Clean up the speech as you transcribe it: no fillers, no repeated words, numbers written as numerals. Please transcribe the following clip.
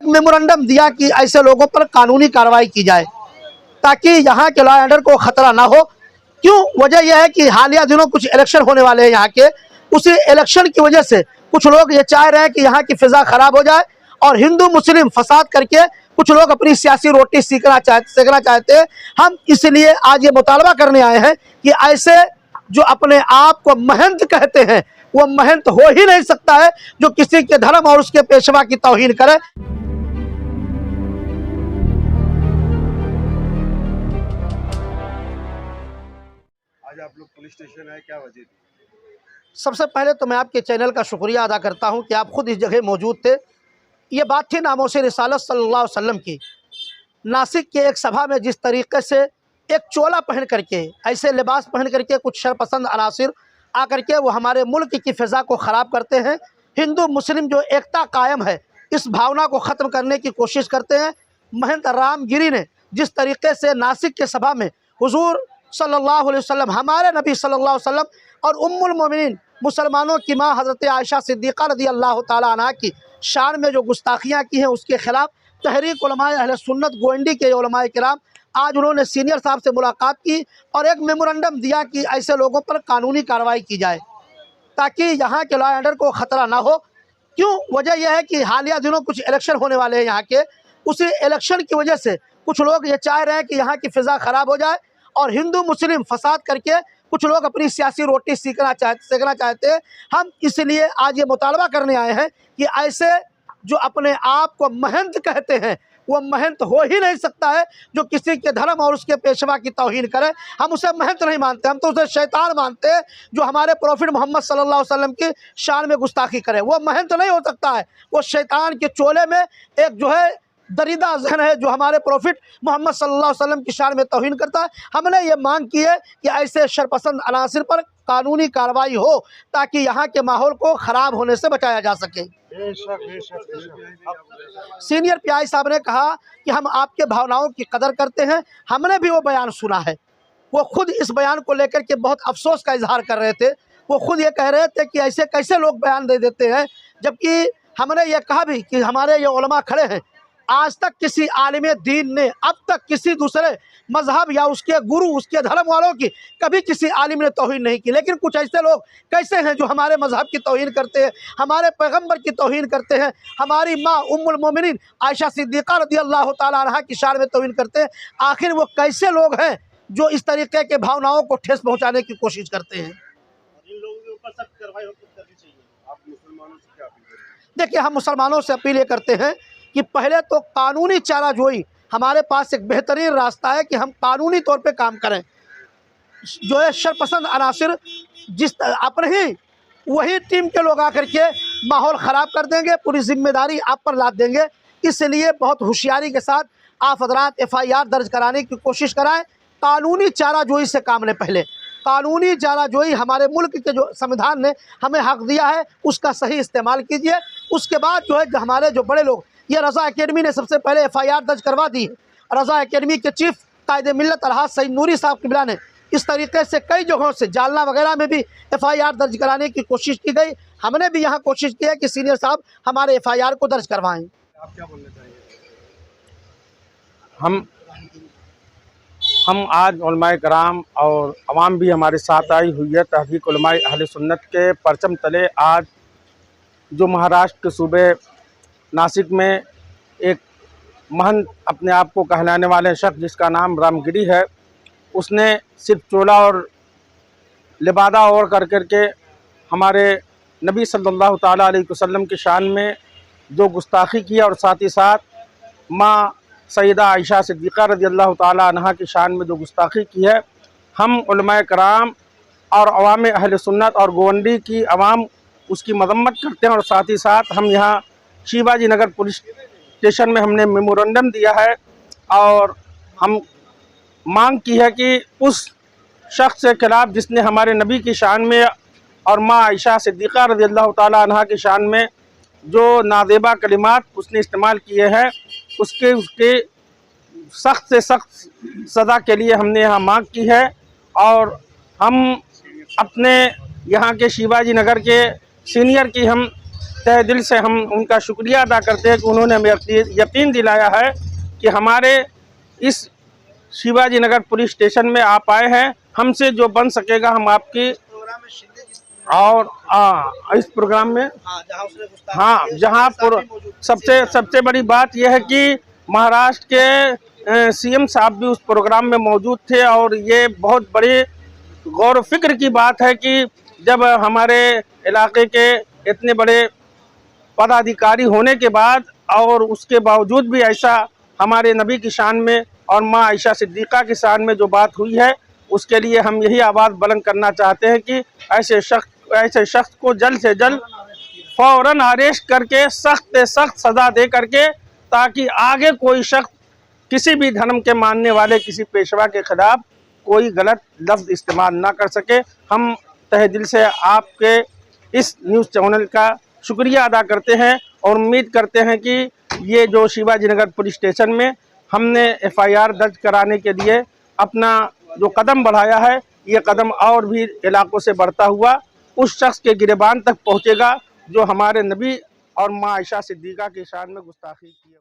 Memorandum दिया कि ऐसे लोगों पर कानूनी कार्रवाई की जाए ताकि यहाँ के लॉ एंड ऑर्डर को खतरा ना हो। क्यों? वजह यह है कि हालिया दिनों कुछ इलेक्शन होने वाले हैं यहाँ के, उसी इलेक्शन की वजह से कुछ लोग ये चाह रहे हैं कि यहाँ की फिजा खराब हो जाए और हिंदू मुस्लिम फसाद करके कुछ लोग अपनी सियासी रोटी सेकना चाहते हैं। हम इसलिए आज ये मुतालबा करने आए हैं कि ऐसे जो अपने आप को महंत कहते हैं वो महंत हो ही नहीं सकता है जो किसी के धर्म और उसके पेशवा की तौहीन करे। आज आप लोग पुलिस स्टेशन आए, क्या वजह थी? सबसे पहले तो मैं आपके चैनल का शुक्रिया अदा करता हूं कि आप खुद इस जगह मौजूद थे। ये बात थी नामोसे रिसालत सल्लल्लाहु अलैहि वसल्लम की। नासिक के एक सभा में जिस तरीके से एक चोला पहन करके, ऐसे लिबास पहन करके कुछ शरपसंद अनासिर आकर के वो हमारे मुल्क की फ़िज़ा को ख़राब करते हैं। हिंदू मुस्लिम जो एकता कायम है इस भावना को ख़त्म करने की कोशिश करते हैं। महंत रामगिरी ने जिस तरीके से नासिक के सभा में हुजूर सल्लल्लाहु अलैहि वसल्लम, हमारे नबी सल्लल्लाहु अलैहि वसल्लम और उम्मुल मोमिनीन मुसलमानों की माँ हज़रत आयशा सिद्दीक़ा रज़ी अल्लाह ताला अन्हा की शान में जो गुस्ताखियाँ की हैं उसके ख़िलाफ़ तहरीक उलमाए अहले सुन्नत गोंडी के उलमाए किराम आज उन्होंने सीनियर साहब से मुलाकात की और एक मेमोरेंडम दिया कि ऐसे लोगों पर कानूनी कार्रवाई की जाए ताकि यहाँ के लॉ एंड ऑर्डर को खतरा ना हो। क्यों? वजह यह है कि हालिया दिनों कुछ इलेक्शन होने वाले हैं यहाँ के, उसी इलेक्शन की वजह से कुछ लोग ये चाह रहे हैं कि यहाँ की फ़िज़ा ख़राब हो जाए और हिंदू मुस्लिम फसाद करके कुछ लोग अपनी सियासी रोटी सेकना चाहते हैं। हम इसलिए आज ये मुतालबा करने आए हैं कि ऐसे जो अपने आप को महंत कहते हैं वो महंत हो ही नहीं सकता है जो किसी के धर्म और उसके पेशवा की तौहीन करे। हम उसे महंत नहीं मानते, हम तो उसे शैतान मानते हैं जो हमारे प्रॉफिट मोहम्मद सल्लल्लाहु अलैहि वसल्लम की शान में गुस्ताखी करे। वो महंत नहीं हो सकता है, वो शैतान के चोले में एक जो है दरीदा जहन है जो हमारे प्रॉफिट मोहम्मद सल्लल्लाहु अलैहि वसल्लम की शान में तौहीन करता है। हमने ये मांग की है कि ऐसे शरपसंद अनासिर पर कानूनी कार्रवाई हो ताकि यहाँ के माहौल को ख़राब होने से बचाया जा सके। सीनियर पीआई साहब ने कहा कि हम आपके भावनाओं की कदर करते हैं। हमने भी वो बयान सुना है, वो खुद इस बयान को लेकर के बहुत अफसोस का इजहार कर रहे थे। वो खुद ये कह रहे थे कि ऐसे कैसे लोग बयान दे देते हैं, जबकि हमने ये कहा भी कि हमारे ये उलमा खड़े हैं, आज तक किसी आलिम दीन ने अब तक किसी दूसरे मजहब या उसके गुरु उसके धर्म वालों की कभी किसी आलिम ने तौहीन नहीं की। लेकिन कुछ ऐसे लोग कैसे हैं जो हमारे मजहब की तौहीन करते हैं, हमारे पैगंबर की तौहीन करते हैं, हमारी माँ उम्मुल मोमिनीन आयशा सिद्दीक़ा रज़ी अल्लाह ताला अन्हा की शान में तौहीन करते हैं। आखिर वो कैसे लोग हैं जो इस तरीके के भावनाओं को ठेस पहुँचाने की कोशिश करते हैं? इन लोगों के ऊपर सख्त कार्रवाई करनी चाहिए। आप मुसलमानों से क्या अपील करेंगे? देखिए, हम मुसलमानों से अपील ये करते हैं कि पहले तो कानूनी चाराजोई, हमारे पास एक बेहतरीन रास्ता है कि हम कानूनी तौर पे काम करें। जो है शरपसंद अनासिर जिस अपने ही वही टीम के लोग आकर के माहौल ख़राब कर देंगे, पूरी जिम्मेदारी आप पर लाद देंगे। इसलिए बहुत होशियारी के साथ आप हज़रात FIR दर्ज कराने की कोशिश कराएं। कानूनी चाराजोई से काम लें। पहले कानूनी चाराजोई, हमारे मुल्क के जो संविधान ने हमें हक़ दिया है उसका सही इस्तेमाल कीजिए। उसके बाद जो है हमारे जो बड़े लोग, ये रज़ा एकेडमी ने सबसे पहले FIR दर्ज करवा दी है। रज़ा एकेडमी के चीफ कायदे मिल्लत अलहाज सईद नूरी साहब किबला ने इस तरीके से कई जगहों से जालना वगैरह में भी FIR दर्ज कराने की कोशिश की गई। हमने भी यहाँ कोशिश की है कि सीनियर साहब हमारे FIR को दर्ज करवाएं। आप क्या बोलना चाहेंगे? हम आज उलमाए कराम और अवाम भी हमारे साथ आई हुई है। तहरीक उलमाए अहले सुन्नत के परचम तले आज जो महाराष्ट्र के सूबे नासिक में एक महंत अपने आप को कहलाने वाले शख्स जिसका नाम रामगिरी है, उसने सिर्फ चोला और लिबादा और कर करके हमारे नबी सल्लल्लाहु ताला अलैहि वसल्लम की शान में जो गुस्ताखी किया और साथ ही साथ माँ सैयदा आयशा सिद्दीक़ा रज़ी अल्लाह ताला अन्हा की शान में जो गुस्ताखी की है, हम उलमाए कराम और अवाम अहले सुन्नत और गोवंडी की अवाम उसकी मजम्मत करते हैं। और साथ ही साथ हम यहाँ शिवाजी नगर पुलिस स्टेशन में हमने मेमोरेंडम दिया है और हम मांग की है कि उस शख्स के खिलाफ़ जिसने हमारे नबी की शान में और माँ आयशा सिद्दीक़ा रज़ी अल्लाह ताला अन्हा की शान में जो नाज़ेबा कलिमात उसने इस्तेमाल किए हैं, उसके सख्त से सख्त सज़ा के लिए हमने यहाँ मांग की है। और हम अपने यहाँ के शिवाजी नगर के सीनियर की हम तहे दिल से हम उनका शुक्रिया अदा करते हैं कि उन्होंने हमें यकीन दिलाया है कि हमारे इस शिवाजी नगर पुलिस स्टेशन में आप आए हैं, हमसे जो बन सकेगा हम आपकी प्रोग्राम में शिंदे जिस और इस प्रोग्राम में जहाँ पर सबसे बड़ी बात यह है कि महाराष्ट्र के सीएम साहब भी उस प्रोग्राम में मौजूद थे और ये बहुत बड़ी गौर फिक्र की बात है कि जब हमारे इलाके के इतने बड़े पदाधिकारी होने के बाद और उसके बावजूद भी ऐसा हमारे नबी की शान में और माँ आयशा सिद्दीक़ा की शान में जो बात हुई है, उसके लिए हम यही आवाज़ बुलंद करना चाहते हैं कि ऐसे शख्स को जल्द से जल्द फौरन अरेस्ट करके सख्त से सख्त सज़ा दे करके, ताकि आगे कोई शख्स किसी भी धर्म के मानने वाले किसी पेशवा के खिलाफ कोई गलत लफ्ज़ इस्तेमाल ना कर सके। हम तहे दिल से आपके इस न्यूज़ चैनल का शुक्रिया अदा करते हैं और उम्मीद करते हैं कि ये जो शिवाजी नगर पुलिस स्टेशन में हमने FIR दर्ज कराने के लिए अपना जो कदम बढ़ाया है, ये कदम और भी इलाकों से बढ़ता हुआ उस शख्स के गिरबान तक पहुँचेगा जो हमारे नबी और माँ आयशा सिद्दीक़ा की शान में गुस्ताखी की है।